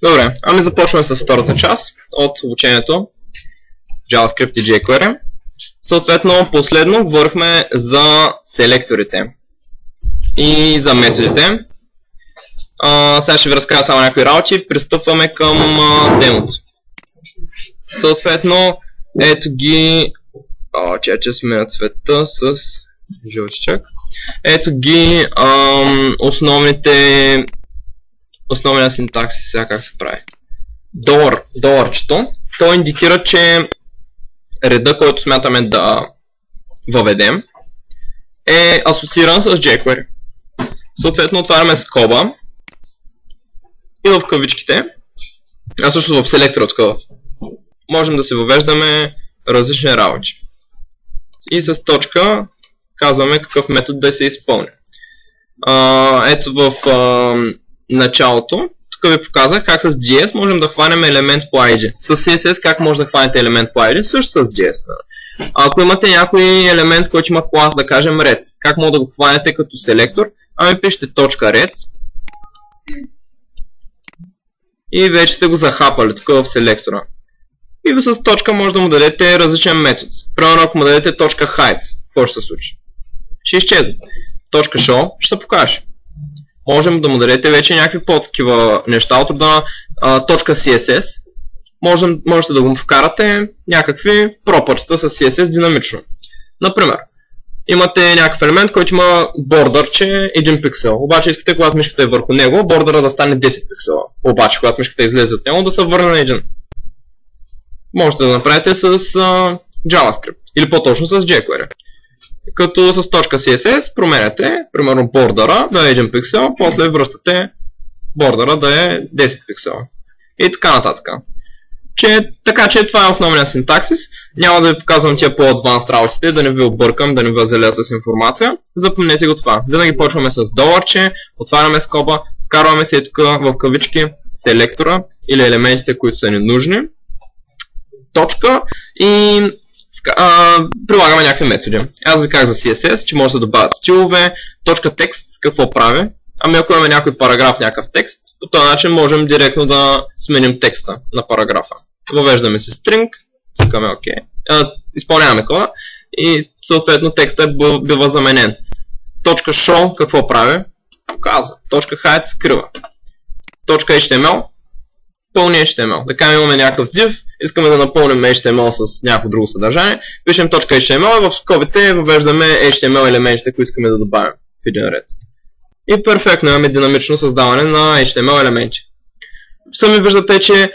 Добре, ами започваме с втората част от обучението JavaScript и jQuery. Съответно, последно говорихме за селекторите и за методите. Сега ще ви разкажа само някои работи. Пристъпваме към демото. Съответно, ето ги... че сме цвета с жълтичък. Ето ги основния синтаксис, сега как се прави. Доларчето, то индикира, че реда, който смятаме да въведем, е асоцииран с jQuery. Съответно, отваряме скоба и в кавичките, а също в селектора такова, можем да се въвеждаме различни работи. И с точка казваме какъв метод да се изпълни. Ето в началото, тук ви показах как с JS можем да хванем елемент по ID. С CSS как може да хванете елемент по ID? Също с JS. Ако имате някой елемент, който има клас, да кажем ред, как може да го хванете като селектор? Ами пишете точка ред и вече сте го захапали тук в селектора. И с точка може да му дадете различен метод. Примерно ако му дадете точка height, какво ще се случи? Ще изчезне. Точка show ще се покаже. Можем да му дадете вече някакви по-такива неща от рода на точка CSS. Можете да го вкарате някакви пропъртита с CSS динамично. Например, имате някакъв елемент, който има бордър, че 1 пиксел. Обаче искате, когато мишката е върху него, бордъра да стане 10 пиксела. Обаче, когато мишката излезе от него, да се върне на 1. Можете да направите с JavaScript или по-точно с jQuery. Като с точка CSS променяте, примерно бордъра да е 1 пиксел, после връщате бордъра да е 10 пиксела. И така нататък. Така че това е основният синтаксис. Няма да ви показвам тия по-адванс работите, да не ви объркам, да не ви залея с информация. Запомнете го това. Винаги почваме с доларче, отваряме скоба, вкарваме се тук в кавички селектора или елементите, които са ни нужни. Точка и прилагаме някакви методи. Аз ви казах за CSS, че може да добавят стилове, точка текст, какво прави? Ами ако имаме някой параграф, някакъв текст, по този начин можем директно да сменим текста на параграфа. Въвеждаме си string, цъкаме OK, изпълняваме кода и съответно текстът бива заменен. Точка show какво прави? Показва. Точка hide скрива. Точка HTML пълни HTML. Така имаме някакъв div, искаме да напълним HTML с някакво друго съдържание, пишем точка HTML и в скобите въвеждаме HTML елементите, които искаме да добавим в един ред. И перфектно имаме динамично създаване на HTML елементи. Сами виждате, че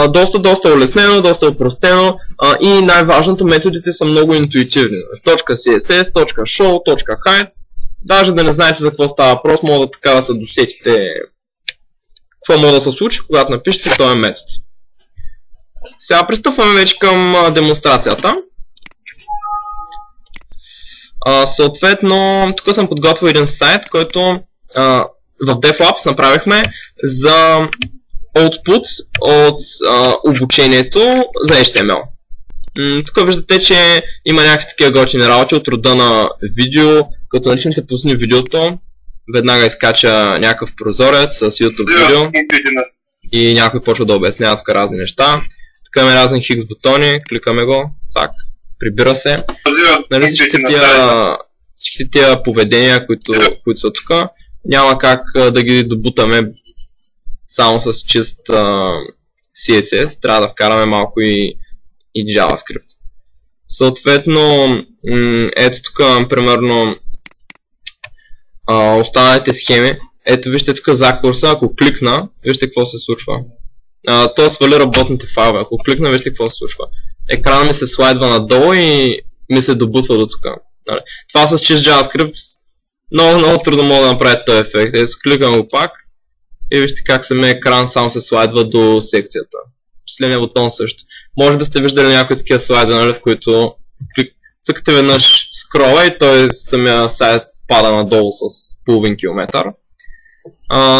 доста улеснено, доста упростено и най-важното, методите са много интуитивни. Точка CSS, точка show, точка hide. Даже да не знаете за какво става въпрос, може да така да се досетите какво може да се случи, когато напишете този метод. Сега пристъпваме вече към демонстрацията. Съответно, тук съм подготвил един сайт, който в DevLabs направихме за output от обучението за HTML. Тук виждате, че има някакви такива готини работи от рода на видео. Като начнете пусне видеото, веднага изкача някакъв прозорец с YouTube видео и някой почва да обяснява тук разни неща. Тук имаме разни хикс бутони, кликаме го, цак, прибира се. Нали, всички тия поведения, които са тук, няма как да ги добутаме само с чист CSS, трябва да вкараме малко и JavaScript. Съответно, ето тук, примерно, останалите схеми. Ето вижте тук за курса, ако кликна, вижте какво се случва. То свали работните файлове, ако кликна, вижте какво се случва. Екранът ми се слайдва надолу и ми се добутва до тук. Това с чист JavaScript много трудно мога да направя този ефект. Ето кликам го пак и вижте как самия екран само се слайдва до секцията. Последния бутон също. Може би сте виждали някои такива слайдове, в които цъкате веднъж скрола и той самия сайт пада надолу с половин километър.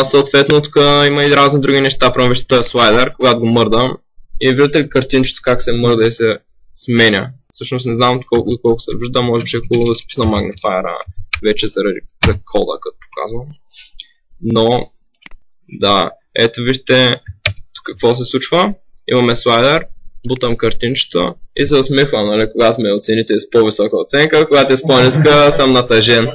Съответно тук има и разни други неща. Прямо вижте този слайдер, когато го мърдам и виждате ли картинчето как се мърда и се сменя. Всъщност не знам колко се вижда, може би ще е хубаво да се писна магнифайера вече за кода, като показвам. Но, да, ето вижте, какво се случва? Имаме слайдер, бутам картинчето и се усмихвам, нали, когато ме оцените с по-висока оценка, когато е с по-ниска съм натъжен.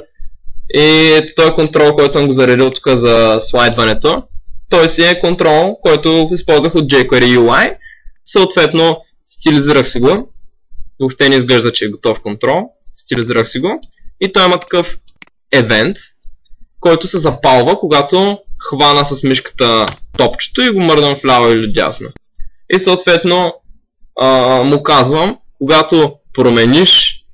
И ето този контрол, който съм го заредил тук за слайдването, той си е контрол, който използвах от jQuery UI. Съответно, стилизирах си го. Въобще не изглежда, че е готов контрол. Стилизирах си го. И той има такъв евент, който се запалва, когато хвана с мишката топчето и го мърдам вляво или дясно. И съответно му казвам, когато промениш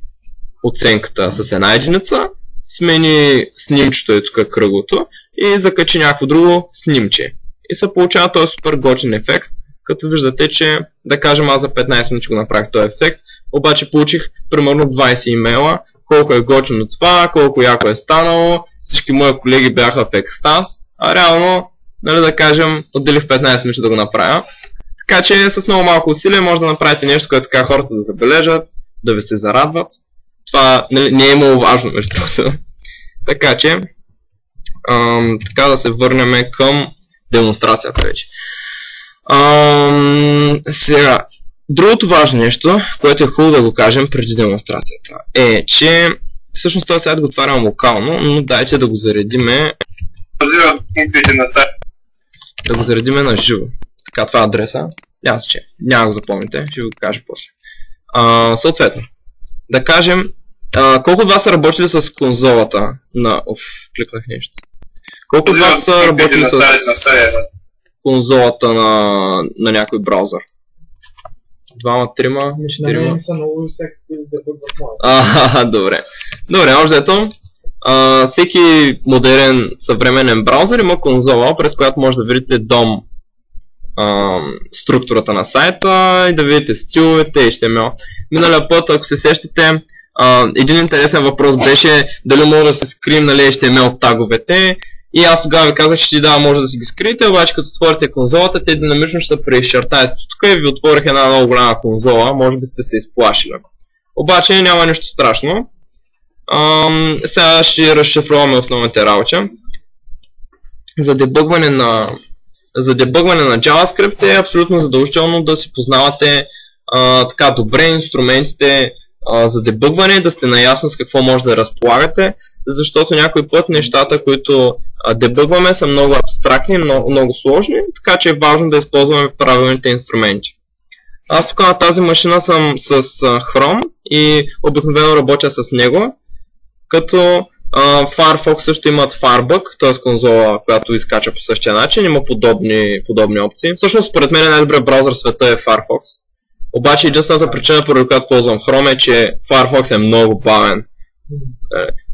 оценката с една единица, смени снимчето е тук кръглото и закачи някакво друго снимче. И се получава този супер готин ефект, като виждате, че да кажем аз за 15 минути го направих този ефект, обаче получих примерно 20 имейла, колко е готино това, колко яко е станало, всички мои колеги бяха в екстаз, а реално, нали да кажем, отделих 15 минути да го направя. Така че с много малко усилие може да направите нещо, което така хората да забележат, да ви се зарадват. Това не е много важно между другото. Така че, така да се върнем към демонстрацията вече. Сега, другото важно нещо, което е хубаво да го кажем преди демонстрацията, е, че всъщност този сайт го отварям локално, но дайте да го заредиме. Да го заредиме на живо. Така, това е адреса. Няма го запомните, ще ви го кажа после. Съответно, да кажем, колко от вас са работили с конзолата на... кликнах нещо. Колко от вас са работили с конзолата на някой браузър? 2, 3, 4. Не са много всеки да бъдат. Добре. Добре, може ето. Всеки модерен съвременен браузър има конзола, през която може да видите DOM структурата на сайта и да видите стиловете, HTML. Миналия път, ако се сещате, един интересен въпрос беше дали може да се скрием, нали, HTML таговете. И аз тогава ви казах, че да, може да си ги скриете, обаче като отворите конзолата, те динамично ще се преизчертаят тук и ви отворих една много голяма конзола, може би сте се изплашили. Обаче няма нищо страшно. Сега ще разшифруваме основните работи. За дебъгване на JavaScript е абсолютно задължително да си познавате така добре инструментите за дебъгване, да сте наясно с какво може да разполагате, защото някой път нещата, които дебъгваме, са много абстрактни, много сложни, така че е важно да използваме правилните инструменти. Аз тук на тази машина съм с Chrome и обикновено работя с него, като Firefox също имат Firebug, т.е. конзола, която изкача по същия начин, има подобни опции. Всъщност, според мен най-добрият браузър в света е Firefox. Обаче единствената причина, поради която ползвам Chrome, е, че Firefox е много бавен.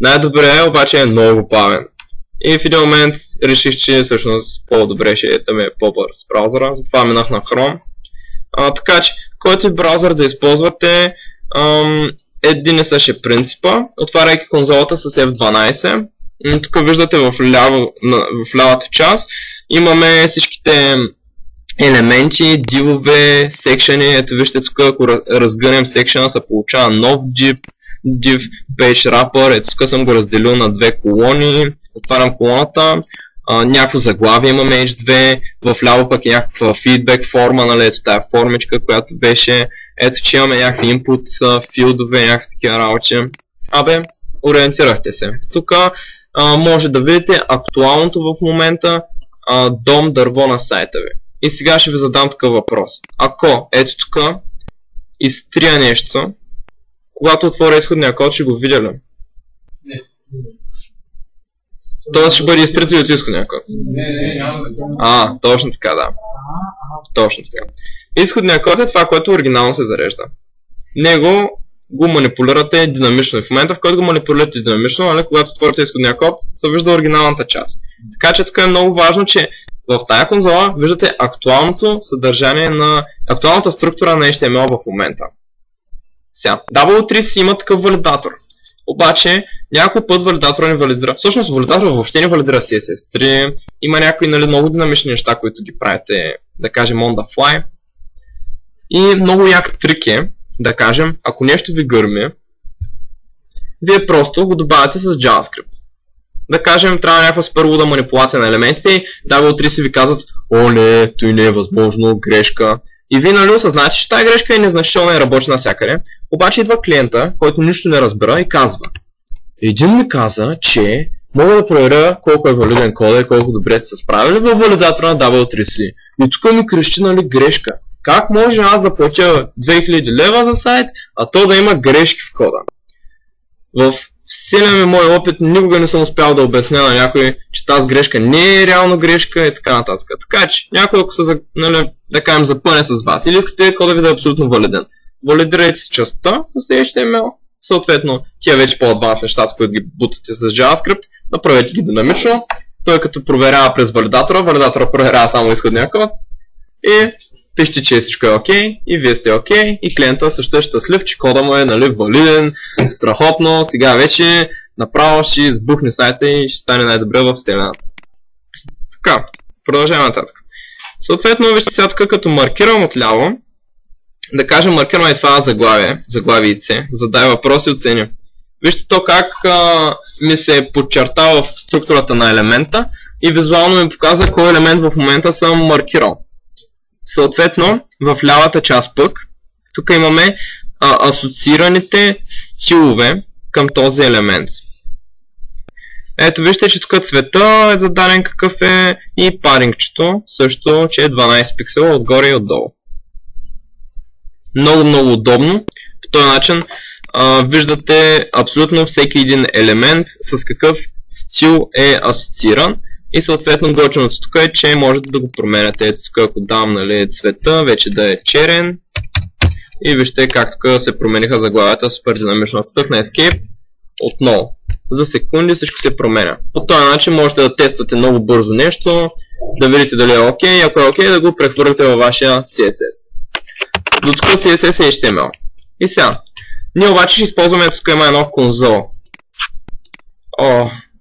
Най-добре е, обаче е много бавен. И в един момент реших, че всъщност по-добре ще е да ме е по-бърз браузъра, затова минах на Chrome. Така че, който и браузър да използвате, един и същия принципа, отваряйки конзолата с F12. Тук виждате в лявата част имаме всичките елементи, дивове, секшени. Ето вижте тук, ако разгънем секшена, се получава нов div, page wrapper. Ето тук съм го разделил на две колони. Отварям колоната. Някакво заглавие имаме H2, в ляво пък е някаква фидбек форма, нали, ето тая формичка, която беше. Ето че имаме някакви input филдове, някакви такива работи. Ориентирахте се. Тук може да видите актуалното в момента DOM дърво на сайта ви. И сега ще ви задам такъв въпрос. Ако ето тук изтрия нещо, когато отворя изходния код, ще го видя ли? Не. Тоест ще бъде изтрито и от изходния код. Не. Точно така, да. Точно така. Изходният код е това, което оригинално се зарежда. Него го манипулирате динамично. В момента, в който го манипулирате динамично, нали, когато отворите изходния код, се вижда оригиналната част. Така че тук е много важно, че в тая конзола виждате актуалното съдържание на актуалната структура на HTML в момента. Сега, W3C има такъв валидатор. Обаче, някой път валидатора не валидира. Всъщност, валидатора въобще не валидира CSS3. Има някои, нали, много динамични неща, които ги правите, да кажем, on the fly. И много як трик е, да кажем, ако нещо ви гърми, вие просто го добавяте с JavaScript. да кажем, трябва някаква супер луда манипулация на елементите и W3 си ви казват: о не, той не е възможно, грешка. И вие нали осъзнаете, че тази грешка е незначителна и работи навсякъде. Обаче идва клиента, който нищо не разбира и казва: един ми каза, че мога да проверя колко е валиден кода и колко добре сте се справили във валидатора на W3C. И тук ми крещи нали грешка. Как може аз да платя 2000 лева за сайт, а то да има грешки в кода? В целия ми мой опит никога не съм успял да обясня на някой, че тази грешка не е реално грешка и така нататък. Така че, някой ако се, нали, да кажем, запъне с вас или искате кода ви да е абсолютно валиден, валидирайте си частта с HTML, съответно тия вече по-адванс нещата, които ги бутате с JavaScript, направете ги динамично, той като проверява през валидатора проверява само изходния код и пишете, че всичко е окей, и вие сте окей, и клиента също е щастлив, че кода му е нали, валиден, страхотно, сега вече направо ще избухне сайта и ще стане най-добре във вселената. Така, продължаваме нататък. Съответно, вижте сега тук, като маркирам отляво, да кажем, маркираме и това заглавице, задай въпрос и оцени. Вижте то как ми се подчертава в структурата на елемента и визуално ми показва кой елемент в момента съм маркирал. Съответно, в лявата част пък, тук имаме асоциираните стилове към този елемент. Ето вижте, че тук цвета е зададен какъв е и падингчето също, че е 12 пиксела отгоре и отдолу. Много удобно. По този начин виждате абсолютно всеки един елемент с какъв стил е асоцииран. И съответно готиното тук е, че можете да го променяте. Ето тук ако дам нали, цвета, вече да е черен. И вижте как тук се промениха заглавията супер динамично. Ако цъкна Escape, отново. За секунди всичко се променя. По този начин можете да тествате много бързо нещо, да видите дали е окей, ако е окей, да го прехвърляте във вашия CSS. До тук CSS е HTML. И сега, ние обаче ще използваме, тук има едно конзол.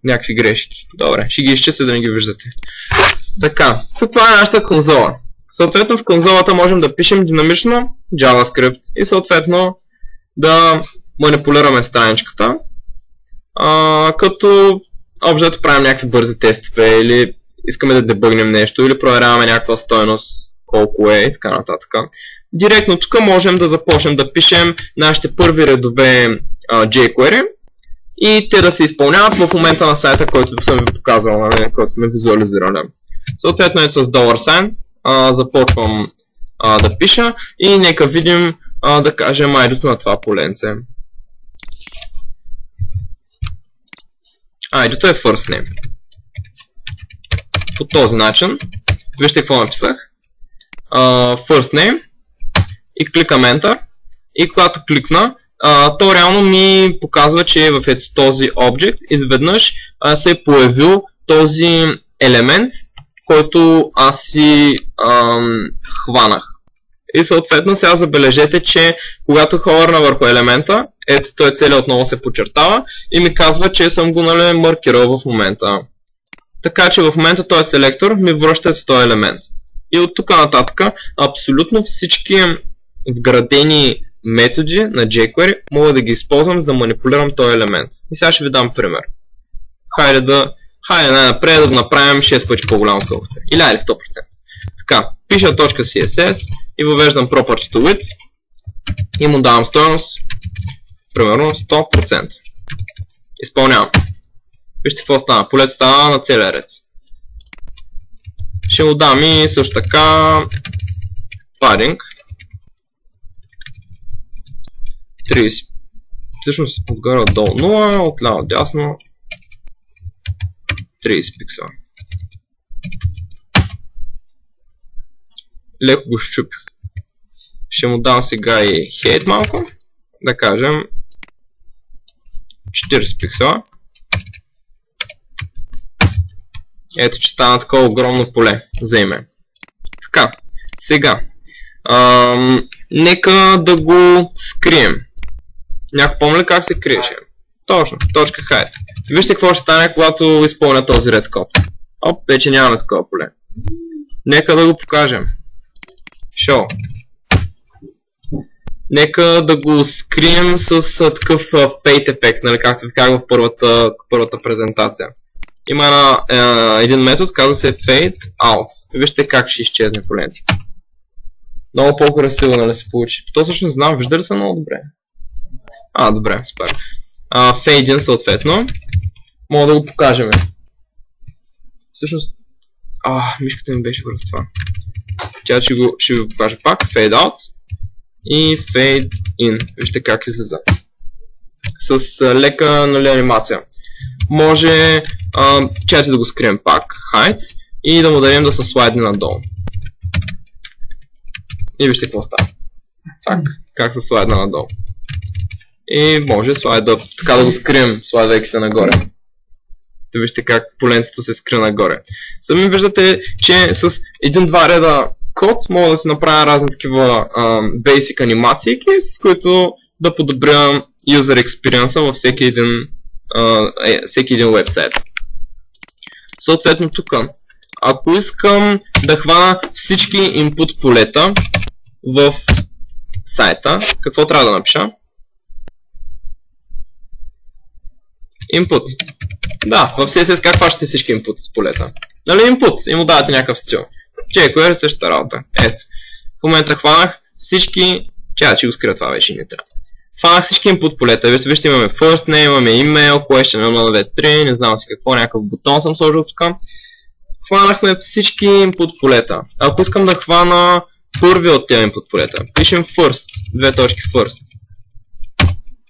Някакви грешки. Добре, ще ги изчистя да не ги виждате. Така, това е нашата конзола. Съответно в конзолата можем да пишем динамично JavaScript и съответно да манипулираме страничката. Като общо правим някакви бързи тестове или искаме да дебъгнем нещо или проверяваме някаква стойност колко е и така нататък. Директно тук можем да започнем да пишем нашите първи редове jQuery и те да се изпълняват в момента на сайта, който съм ви показал, който сме визуализирали. Съответно ето с $sign започвам да пиша и нека видим да кажем ID-то на това поленце. ID-то е first name. По този начин, вижте какво написах. First name и кликам Enter и когато кликна, то реално ми показва, че в този обект изведнъж се е появил този елемент, който аз си хванах. И съответно сега забележете, че когато хвърна върху елемента, ето той целият отново се подчертава и ми казва, че съм го маркирал в момента. Така че в момента този селектор ми връща този елемент. И от тук нататък абсолютно всички вградени методи на jQuery мога да ги използвам, за да манипулирам този елемент. И сега ще ви дам пример. Хайде най-напред да го направим 6 пъти по-голямо отколкото. Или 100%. Така, пиша .css и въвеждам property to width и му давам стойност, примерно 100%. Изпълнявам. Вижте какво стана. Полето става на целия ред. Ще му дам и също така padding 30. Всъщност отгоре отдолу 0, отляво дясно 30 пиксела. Леко го щупих. Ще му дам сега и height малко. Да кажем 40 пиксела. Ето, че стана такова огромно поле за име. Така, сега нека да го скрием. Някой помня ли как се криеше? Точно, .hide. Вижте какво ще стане, когато изпълня този ред код. Оп, вече нямаме такова поле. Нека да го покажем. Show. Нека да го скрием с такъв fade ефект, нали, както ви казах в първата презентация. има един метод, казва се fade out. Вижте как ще изчезне поленцето. Много по-красиво, нали се получи. То всъщност знам, вижда ли се много добре? Добре, супер. Fade in съответно. Мога да го покажем. Всъщност... мишката ми беше върху това. Тя ще ви покажа пак. Fade out и fade in. Вижте как излиза. С лека анимация. Може чайте да го скрием пак. Hide. И да му дадем да се слайдне надолу. И вижте какво става. Цак. Как се слайдна надолу. И може така да го скрием, слайдайки се нагоре. Да вижте как поленцето се скри нагоре. Сами виждате, че с един-два реда код мога да се направя разни такива basic анимации, с които да подобря user experience във всеки един вебсайт. Съответно тук, ако искам да хвана всички input полета в сайта, какво трябва да напиша? Input. Да, в CSS как хващате всички input с полета? Нали input и му давате някакъв стил. jQuery е същата работа. Ето. В момента хванах всички... Че го скрия това вече не трябва. Хванах всички input полета. Вижте имаме first name, имаме email, question 1, 2, 3, не знам си какво, някакъв бутон съм сложил тук. Хванахме всички input полета. Ако искам да хвана първи от тези input полета, пишем first, first.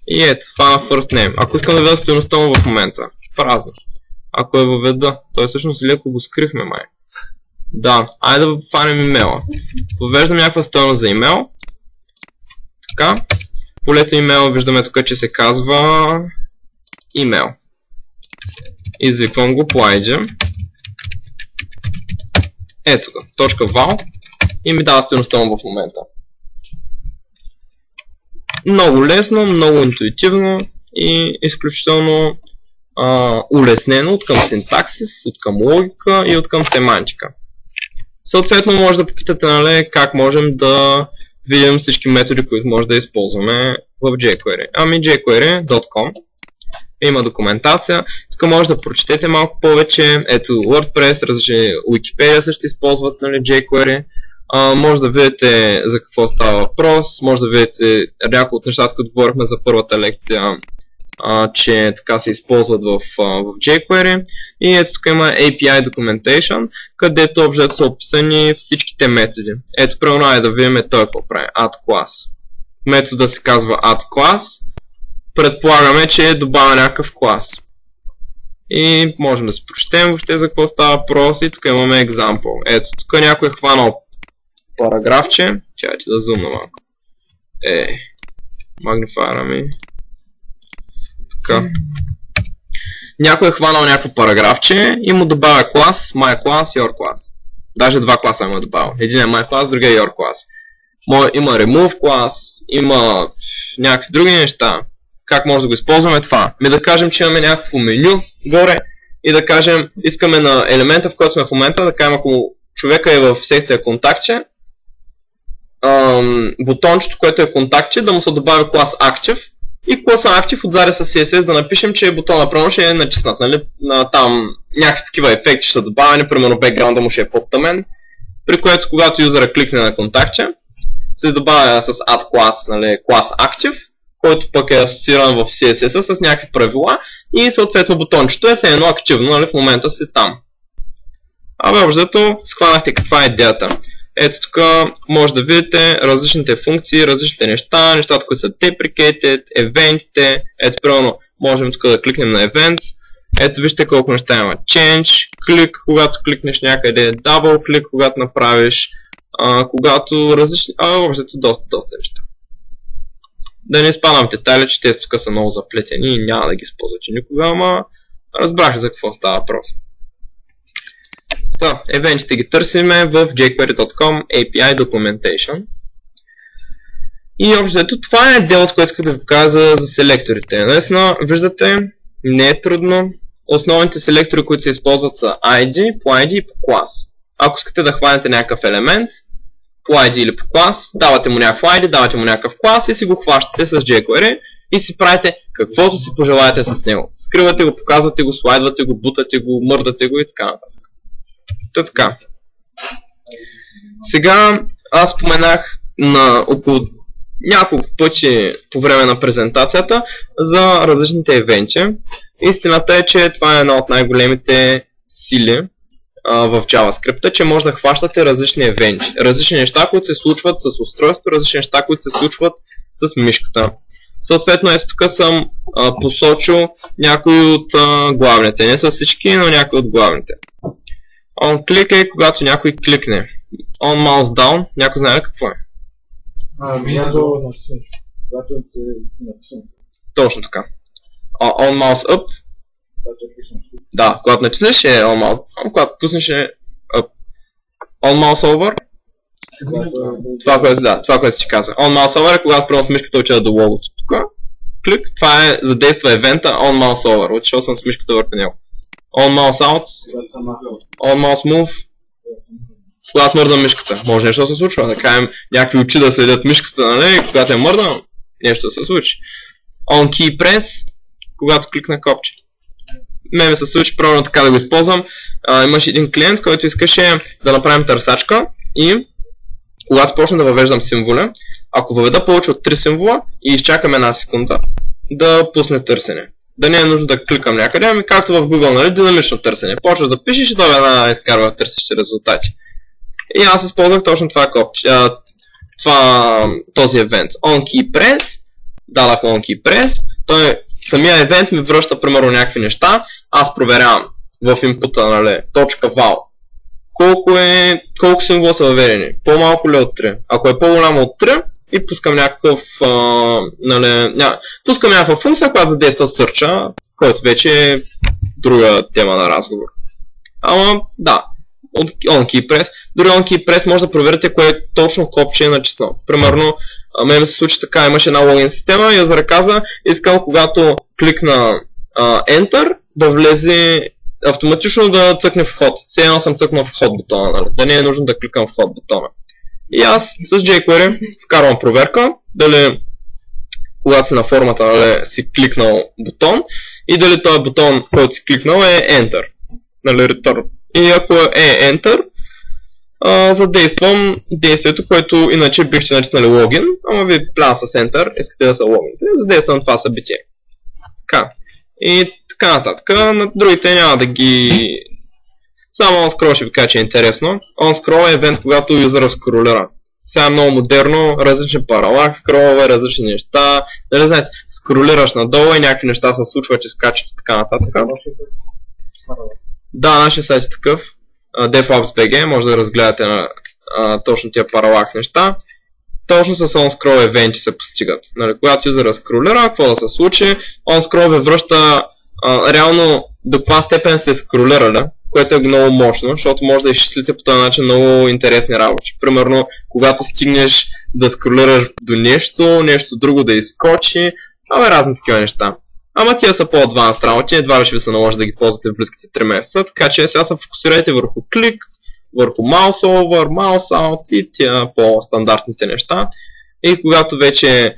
И ето, хвана first name. Ако искам да въведа стойността му в момента, празно. Ако я въведа, той всъщност леко го скрихме май. Да, айде да хванем имейла. Въвеждам някаква стойност за имейл. Така. Полето имейл виждаме тук, че се казва имейл. Извиквам го по ID. Ето го, .val и ми дава стойността му в момента. Много лесно, много интуитивно и изключително улеснено от към синтаксис, от към логика и от към семантика. Съответно може да попитате, нали, как можем да видим всички методи, които може да използваме в jQuery. jQuery.com има документация. Тук може да прочетете малко повече. Ето WordPress, различни Wikipedia също използват, нали, jQuery. Може да видите за какво става въпрос. Може да видите някои от нещата, които говорихме за първата лекция, че така се използват в jQuery. И ето тук има API Documentation, където общо са описани всичките методи. Ето примерно да видим той какво прави. Add class. Метода се казва Add class. Предполагаме, че добавя някакъв клас. И можем да се прочетем въобще за какво става въпрос. И тук имаме example. Ето тук някой е хванал параграфче. Чакайте да зумна малко. Магнифайера ми. Така. Някой е хванал някакво параграфче и му добавя клас, my class, your class. Даже два класа има добавил. Един е my class, другия е your class. Има remove class, има някакви други неща. Как може да го използваме това? Да кажем, че имаме някакво меню горе и да кажем, искаме на елемента, в който сме в момента, да кажем, ако човека е в секция контактче, бутончето, което е контактче, да му се добави клас active и класа active отзади с CSS да напишем, че бутона прямо ще е натиснат, нали? Там някакви такива ефекти ще са добавени, примерно бекграунда му ще е по-тъмен, при което когато юзера кликне на контактче, се добавя с add class, нали, клас active, който пък е асоцииран в CSS с някакви правила и съответно бутончето е все едно активно, нали, в момента си там. Общо схванахте каква е идеята. Ето тук може да видите различните функции, различните неща, нещата, които са deprecated, евентите. Ето примерно можем тук да кликнем на events. Ето вижте колко неща има. Change, клик, когато кликнеш някъде, double клик, когато направиш, когато различни... Общо доста неща. Да не изпадам в детайли, че тези тук са много заплетени и няма да ги използвате никога, ама разбрах за какво става въпрос. Евентите ги търсиме в jQuery.com API Documentation. И общо това е делото, което исках да ви кажа за селекторите. Наистина, виждате, не е трудно. Основните селектори, които се използват са ID, по ID и по клас. Ако искате да хванете някакъв елемент, по ID или по клас, давате му някакъв ID, давате му някакъв клас и си го хващате с jQuery и си правите каквото си пожелаете с него. Скривате го, показвате го, слайдвате го, бутате го, мърдате го и така нататък. Така. Сега аз споменах на около няколко пъти по време на презентацията за различните евенти. Истината е, че това е една от най-големите сили в JavaScript, че може да хващате различни евенти. Различни неща, които се случват с устройството, различни неща, които се случват с мишката. Съответно, ето тук съм посочил някои от главните. Не са всички, но някои от главните. OnClick е когато някой кликне. OnMouseDown, някой знае ли какво е? Когато написаш. Когато е написан. Точно така. OnMouseUp. Да, когато написаш е OnMouse. Когато пуснеш е Up. OnMouseOver. Това, което ти каза. OnMouseOver е когато прямо с мишката отида до логото. Тук. Клик. Това е задейства евента OnMouseOver. Отишъл съм с мишката върху него. OnMouseOut. OnMouseMove. Когато мърдам мишката. Може нещо да се случва. Да кажем някакви очи да следят мишката, нали? Когато е мърдам, нещо да се случи. OnKeyPress. Когато кликна копче. Мен се случи правилно така да го използвам. Имаш един клиент, който искаше да направим търсачка и когато почна да въвеждам символи, ако въведа повече от 3 символа и изчакам една секунда, да пусне търсене. Да не е нужно да кликам някъде, ами както в Google, нали, динамично търсене. Почваш да пишеш и това изкарва търсещи резултати. И аз използвах точно това копче, този евент. OnKeyPress, дадах OnKeyPress, той самия евент ми връща примерно някакви неща, аз проверявам в инпута, нали, .val. Колко символа са въведени? По-малко ли от 3? Ако е по-голямо от 3 и пускам пускам някаква функция, която задейства сърча, който вече е друга тема на разговор. Ама да, от OnKeyPress. Дори OnKeyPress може да проверите кое точно копче е начиснал. Примерно, мен се случи така, имаше една логин система и юзера каза, искам когато кликна Enter да влезе автоматично да цъкне вход. Все едно съм цъкнал вход бутона, нали? Да не е нужно да кликам вход бутона. И аз с jQuery вкарвам проверка, дали когато си на формата, нали, си кликнал бутон и дали този бутон, който си кликнал е Enter. Нали, Return. И ако е Enter, задействам действието, което иначе бихте натиснали логин, ама ви пляна с Enter, искате да са логините, задействам това събитие. Така. И така нататък. На другите няма да ги... Само OnScroll ще ви кажа, че е интересно. OnScroll е евент, когато юзера скролира. Сега е много модерно, различни паралакс скролове, различни неща. Дали знаете, скролираш надолу и някакви неща се случват, че скачат и така нататък. Да, нашия сайт е такъв. DevOps.bg, може да разгледате на точно тия паралакс неща. Точно с OnScroll евенти се постигат. Нали, когато юзера скролира, какво да се случи? OnScroll ви връща реално до каква степен сте скролирали, което е много мощно, защото може да изчислите по този начин много интересни работи. Примерно, когато стигнеш да скролираш до нещо друго да изскочи, разни такива неща. Ама тия са по-адванс работи, едва ли ще ви се наложи да ги ползвате в близките 3 месеца, така че сега се фокусирайте върху клик, върху mouse over, mouse out и тия по-стандартните неща. И когато вече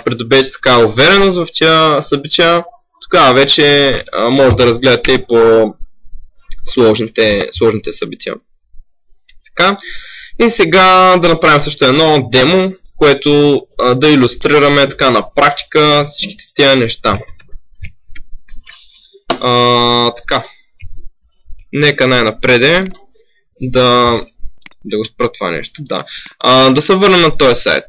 придобиете така увереност в тия събития, тогава вече може да разгледате и по сложните събития. Така. И сега да направим също едно демо, което да илюстрираме така на практика всичките тия неща. Така. Нека най-напред да го спра това нещо. Да се върнем на този сайт.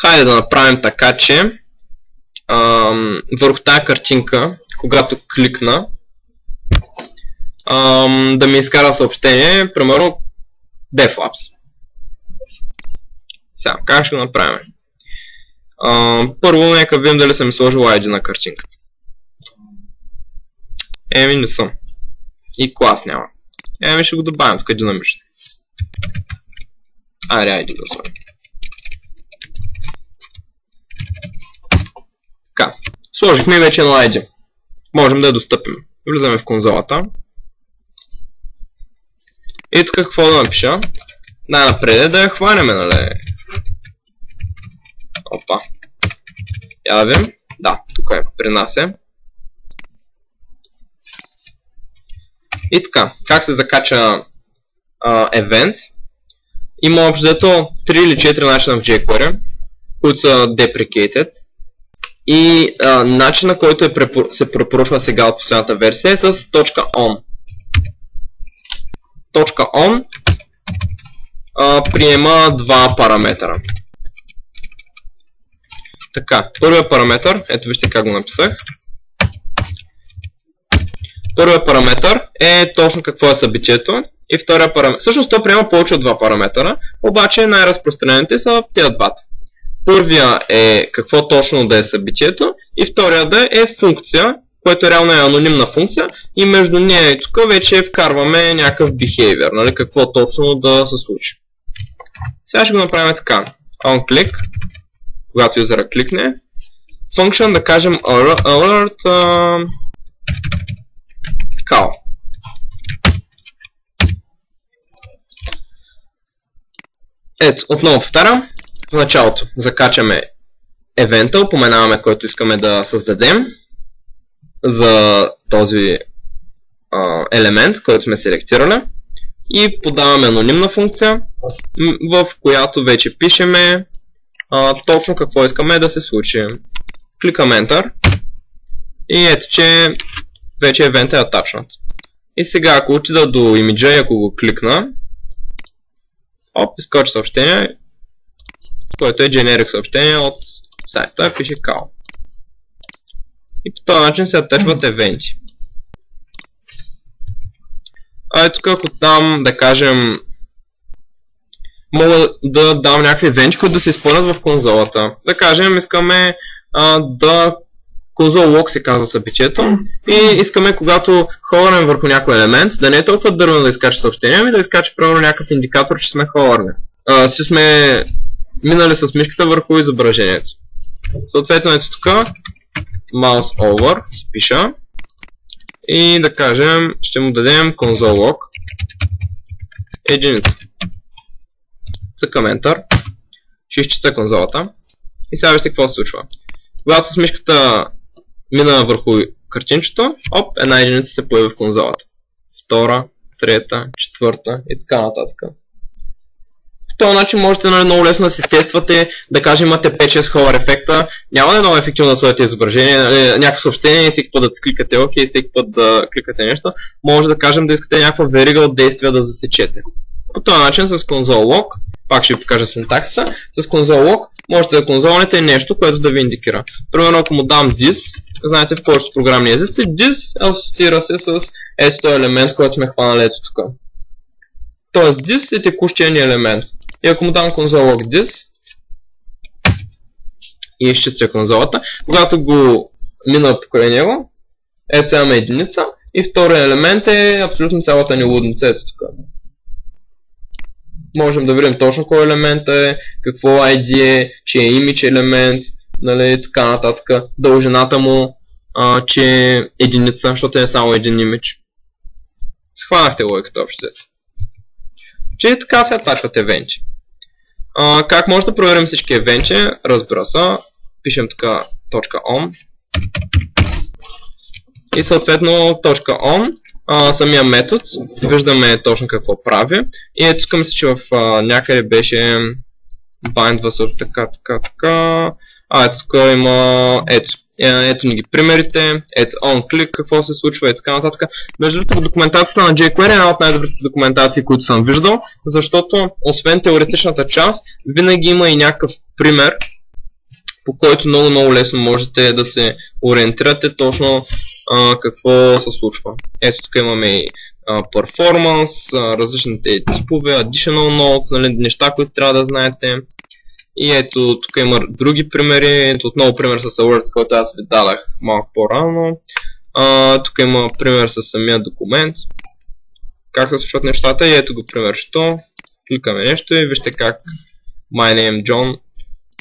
Хайде да направим така, че върху тази картинка, когато кликна, да ми изкара съобщение, примерно DevOps. Сега, как ще го направим? Първо, нека видим дали съм сложил ID на картинката. Еми, не съм. И клас няма. Еми, ще го добавим тук динамично. ID да сложим. Така, сложихме вече едно ID. Можем да я достъпим. Влизаме в конзолата. И тук какво да напиша? Най-напред да я хванеме, нали? Опа. Я да видим. Да, тук е при нас е. И така, как се закача event? Има общо 3 или 4 начина в jQuery, които са deprecated. И начина, който се препоръчва сега от последната версия е с .on. .on приема два параметъра. Така, първият параметър, ето вижте как го написах. Първият параметър е точно какво е събитието. И втория параметър, всъщност той приема повече от два параметъра, обаче най-разпространените са тези двата. Първия е какво точно да е събитието и втория да е функция, което реално е анонимна функция и между нея и тук вече вкарваме някакъв behavior, нали, какво точно да се случи. Сега ще го направим така. OnClick, когато юзера кликне. Function, да кажем alert call. Ето, отново повтарям. В началото закачаме евента, упоменаваме който искаме да създадем за този елемент, който сме селектирали и подаваме анонимна функция, в която вече пишеме точно какво искаме да се случи. Кликам Enter и ето, че вече евент е атачнат. И сега, ако отида до имиджа и ако го кликна, изкочи съобщение, което е generic съобщение от сайта, пише call. И по този начин се атачват евенти. Тук ако там, да кажем, мога да дам някакви евенти, които да се изпълнят в конзолата. Да кажем, искаме да console log се казва събитието и искаме, когато ховернем върху някой елемент, да не е толкова дървено да изкача съобщение, ами да изкача примерно някакъв индикатор, че сме ховерни. Че сме минали с мишката върху изображението. Съответно ето тук mouse over спиша и да кажем, ще му дадем console log единица. Цъкам Enter, ще изчиста конзолата и сега вижте какво се случва. Когато с мишката мина върху картинчето, една единица се появи в конзолата. Втора, трета, четвърта и така нататък. По този начин можете много лесно да си тествате, да кажем имате 5-6 hover ефекта, няма да е много ефективно да сложите изображение, някакво съобщение и всеки път да кликате OK и всеки път да кликате нещо, може да кажем да искате някаква верига от действия да засечете. По този начин с console log, пак ще ви покажа синтаксиса, с console log можете да конзолнете нещо, което да ви индикира. Примерно ако му дам this, знаете в повечето програмни езици, this асоциира се с ето този елемент, който сме хванали ето тук. Тоест this е текущия ни елемент. И ако му дам console log this и изчистя конзолата, когато го мина покрай него, ето сега имаме единица и втория елемент е абсолютно цялата ни лудница ето тук. Можем да видим точно кой елемент е, какво ID е, че е image елемент, нали, така нататък, дължината му, че е единица, защото е само един имидж. Схванахте логиката общо. Че така се атачват евенти. Как може да проверим всички евенти? Разбира се, пишем така .on и съответно .on, самия метод, виждаме точно какво прави и ето тук мисля, че в някъде беше bind така. Ето тук има, ето ни ги примерите, ето onClick, какво се случва и така нататък. Между другото, документацията на jQuery е една от най-добрите документации, които съм виждал, защото освен теоретичната част, винаги има и някакъв пример, по който много лесно можете да се ориентирате точно какво се случва. Ето тук имаме и performance, различните типове, additional nodes, нали, неща, които трябва да знаете. И ето тук има други примери, ето отново пример с alerts, който аз ви дадах малко по-рано. Тук има пример с самия документ, как се случват нещата и ето го примерчето. Кликаме нещо и вижте как My name John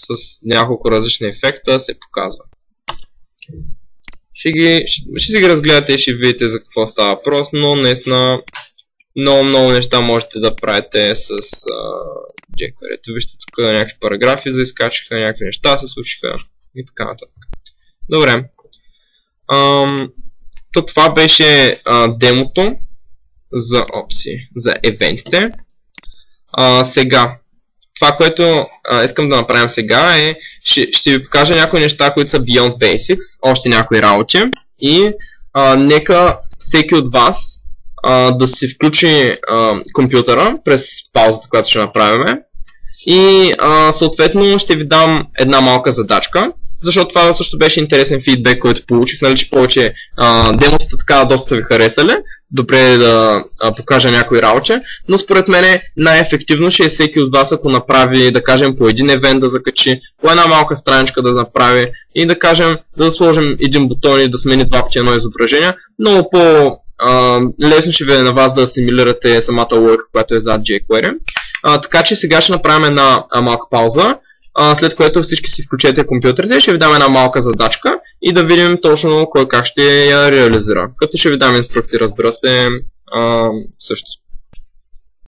с няколко различни ефекта се показва. Ще си ги разгледате и ще видите за какво става въпрос, но наистина много неща можете да правите с jQuery. Вижте тук някакви параграфи заискачиха, някакви неща се случиха и така нататък. Добре. Това беше демото за евентите. Сега, това, което искам да направим сега е, ще ви покажа някои неща, които са Beyond Basics, още някои работи и нека всеки от вас да си включи компютъра през паузата, която ще направим и съответно ще ви дам една малка задачка, защото това също беше интересен фидбек, който получих, нали, че повече демотата така доста са ви харесали. Добре е да покажа някои работи, но според мен най-ефективно ще е всеки от вас, ако направи, да кажем, по един евент да закачи, по една малка страничка да направи и да кажем, да сложим един бутон и да смени два пъти едно изображение. Много по-лесно ще ви е на вас да асимилирате самата логика, която е зад jQuery. Така че сега ще направим една малка пауза, след което всички си включете компютрите, ще ви дам една малка задачка и да видим точно кой как ще я реализира. Като ще ви дам инструкции, разбира се, също.